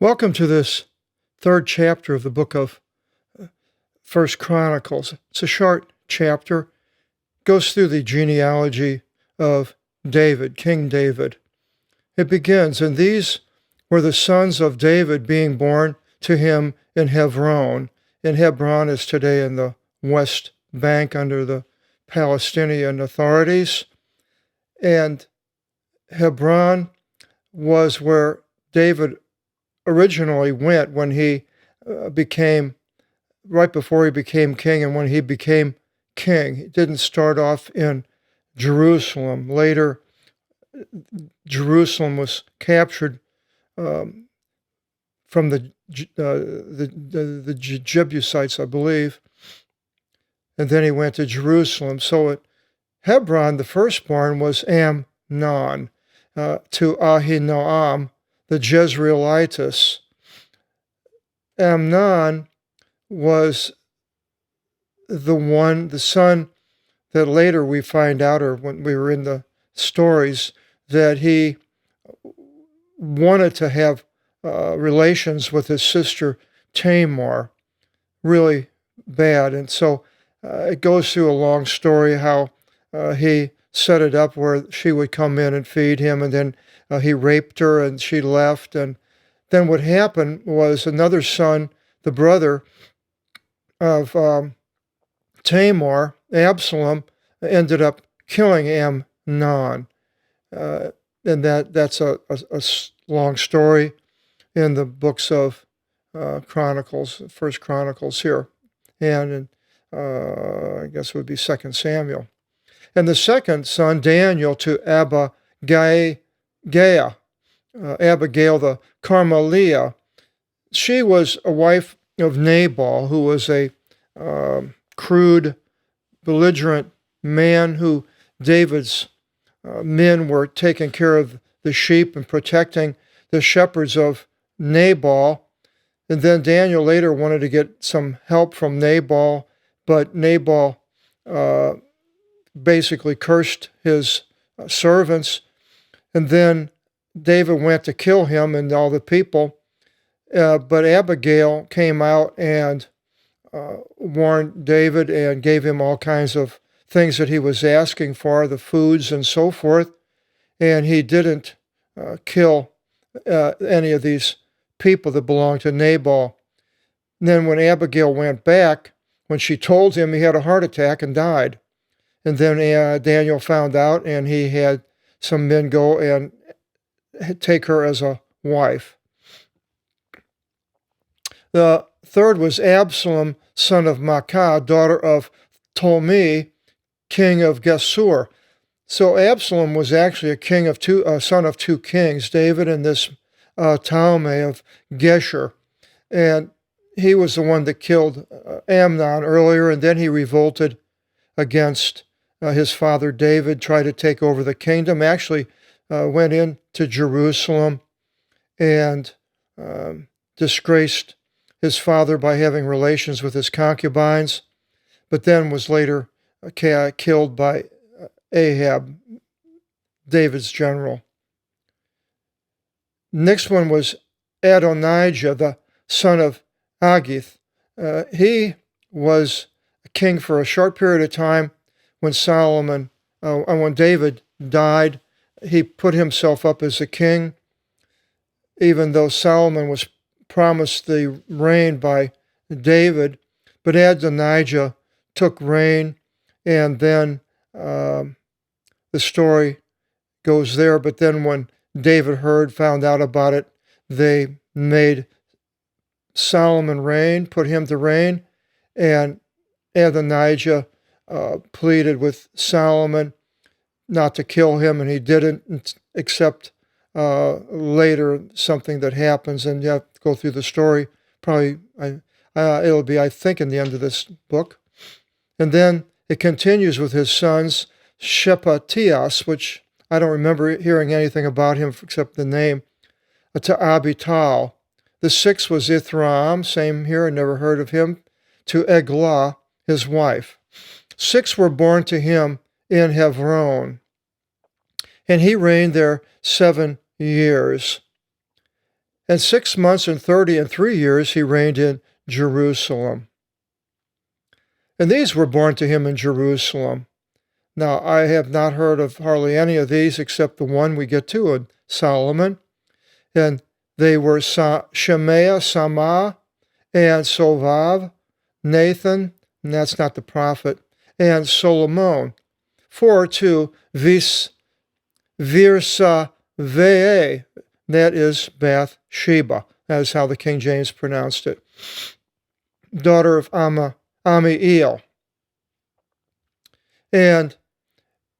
Welcome to this third chapter of the book of First Chronicles. It's a short chapter. It goes through the genealogy of David, King David. It begins, and these were the sons of David being born to him in Hebron. And Hebron is today in the West Bank under the Palestinian authorities. And Hebron was where David originally went when he right before he became king and when he became king. He didn't start off in Jerusalem. Later, Jerusalem was captured from the Jebusites, I believe, and then he went to Jerusalem. So at Hebron, the firstborn was Amnon to Ahinoam, the Jezreelitess. Amnon was the son that later we find out, or when we were in the stories, that he wanted to have relations with his sister Tamar, really bad. And so it goes through a long story how he set it up where she would come in and feed him, and then he raped her and she left. And then what happened was another son, the brother of Tamar, Absalom, ended up killing Amnon. And that's a long story in the books of Chronicles, First Chronicles here, and I guess it would be Second Samuel. And the second son, Daniel, to Abigail the Carmelia. She was a wife of Nabal, who was a crude, belligerent man who David's men were taking care of the sheep and protecting the shepherds of Nabal. And then Daniel later wanted to get some help from Nabal, but Nabal basically cursed his servants. And then David went to kill him and all the people. But Abigail came out and warned David and gave him all kinds of things that he was asking for, the foods and so forth. And he didn't kill any of these people that belonged to Nabal. And then when Abigail went back, when she told him, he had a heart attack and died. And then Daniel found out, and he had some men go and take her as a wife. The third was Absalom, son of Maacah, daughter of Talmi, king of Geshur. So Absalom was actually a son of two kings, David and this Talmi of Geshur. And he was the one that killed Amnon earlier, and then he revolted against his father David, tried to take over the kingdom, actually went into Jerusalem and disgraced his father by having relations with his concubines, but then was later killed by Ahab, David's general. Next one was Adonijah, the son of Haggith. He was a king for a short period of time. When David died, he put himself up as a king, even though Solomon was promised the reign by David. But Adonijah took reign, and then the story goes there. But then when David found out about it, they made Solomon reign, put him to reign, and Adonijah pleaded with Solomon not to kill him, and he didn't, except later something that happens, and you have to go through the story. Probably it'll be, I think, in the end of this book. And then it continues with his sons, Shephatias, which I don't remember hearing anything about him except the name, to Abital. The sixth was Ithram, same here, I never heard of him, to Eglah, his wife. 6 were born to him in Hebron, and he reigned there 7 years. And 6 months and 30 and 3 years he reigned in Jerusalem. And these were born to him in Jerusalem. Now, I have not heard of hardly any of these except the one we get to in Solomon. And they were Shemaiah, Samah, and Sovav, Nathan, and that's not the prophet, and Solomon. 4 to Virsaveh, that is Bathsheba. That is how the King James pronounced it. Daughter of Amiel. And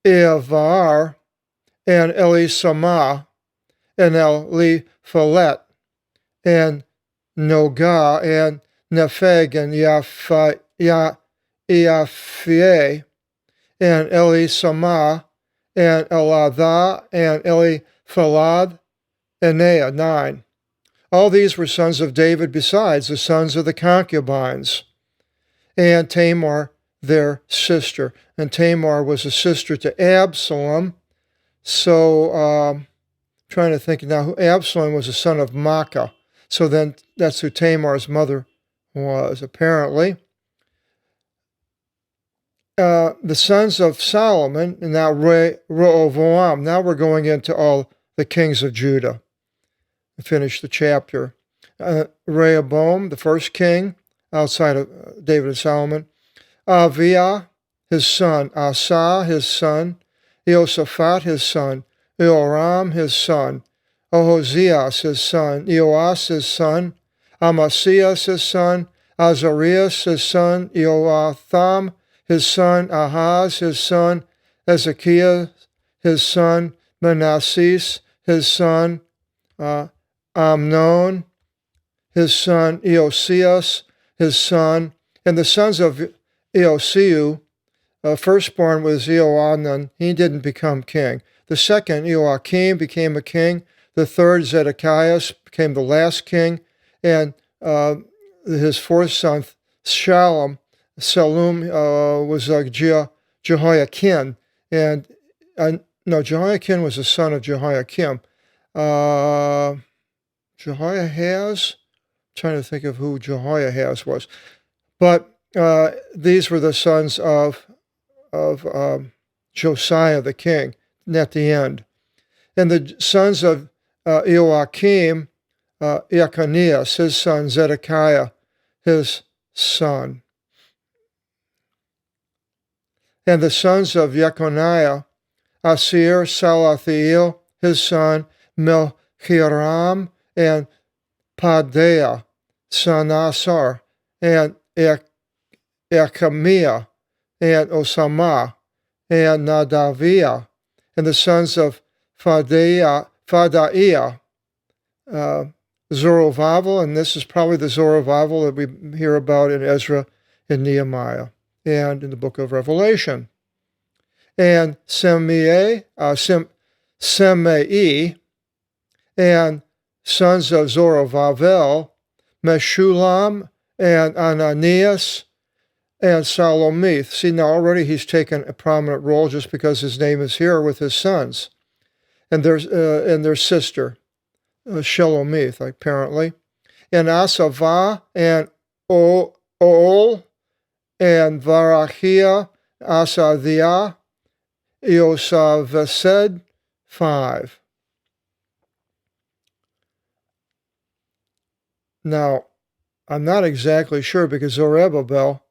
Evar, and Elisamah, and Eliphalet, and Nogah, and Nepheg, and Iaphia, and Elisamah, and Eladah, and Eliphalad, and Nea, 9. All these were sons of David besides the sons of the concubines, and Tamar, their sister. And Tamar was a sister to Absalom. So, trying to think now, Absalom was a son of Maacah. So then that's who Tamar's mother was, apparently. The sons of Solomon, and now Rehoboam. Now we're going into all the kings of Judah. Finish the chapter. Rehoboam, the first king, outside of David and Solomon. Aviah, his son. Asa, his son. Jehoshaphat, his son. Joram, his son. Ohozias, his son. Joas, his son. Amasias, his son. Azarias, his son. Joatham, his son. Ahaz, his son. Ezekiah, his son. Manasseh, his son. Amnon, his son. Eosias, his son. And the sons of Eosiu, firstborn was Johanan. He didn't become king. The second, Joachim, became a king. The third, Zedekiah, became the last king. And his fourth son, Shallum, was Jehoiakim. And Jehoiakim was the son of Jehoiakim. Jehoiahaz? I'm trying to think of who Jehoiahaz was. But these were the sons of Josiah the king, at the end. And the sons of Joachim, Jechonias, his son. Zedekiah, his son. And the sons of Jechoniah, Asir, Salathiel, his son. Melchiram, and Padeah, Sanasar, and Echemiah, and Osama, and Nadaviah, and the sons of Fadaiah, Zerubbabel, and this is probably the Zerubbabel that we hear about in Ezra and Nehemiah, and in the book of Revelation. And Semei, and sons of Zorobabel, Meshulam, and Ananias, and Salomith. See, now already he's taken a prominent role just because his name is here with his sons. And their sister, Shelomith, apparently. And Asavah, and Ol, and Varachia, Asadiah, Yosavesed, 5. Now, I'm not exactly sure because Zerubbabel,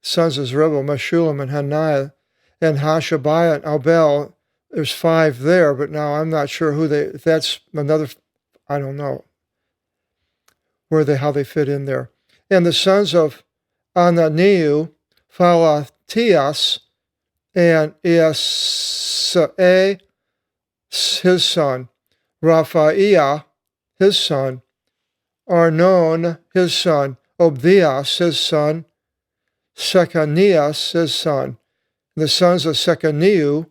sons of Zerubbabel, Meshullam, and Hananiah, and Hashabiah, and Abel, there's 5 there, but now I'm not sure if that's another, I don't know how they fit in there. And the sons of Ananiu, Phalathias, and Esai, his son. Raphaiah, his son. Arnon, his son. Obdias, his son. Shechanias, his son. The sons of Shechaniu,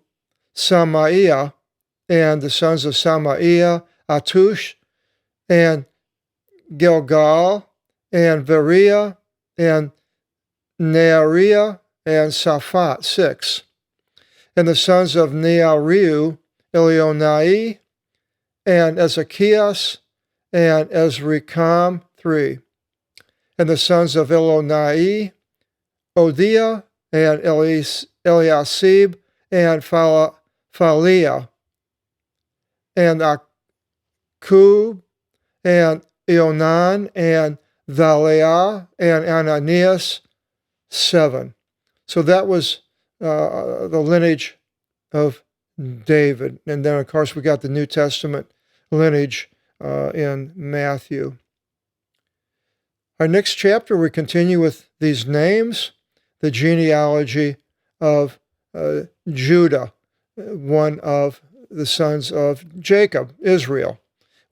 Samaiah, and the sons of Samaiah, Atush, and Gilgal, and Veriah, and Neariah, and Saphat, 6. And the sons of Neariu, Elionai, and Ezekias, and Ezrikam, 3. And the sons of Elonai, Odiah, and Eliasib, and Phaliah, and Akub, and Ionan, and Thaliah, and Ananias, 7. So that was the lineage of David. And then, of course, we got the New Testament lineage in Matthew. Our next chapter, we continue with these names, the genealogy of Judah, one of the sons of Jacob, Israel.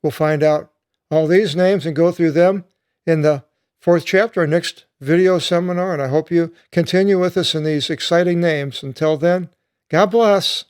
We'll find out all these names and go through them in the 4th chapter, our next video seminar, and I hope you continue with us in these exciting names. Until then, God bless.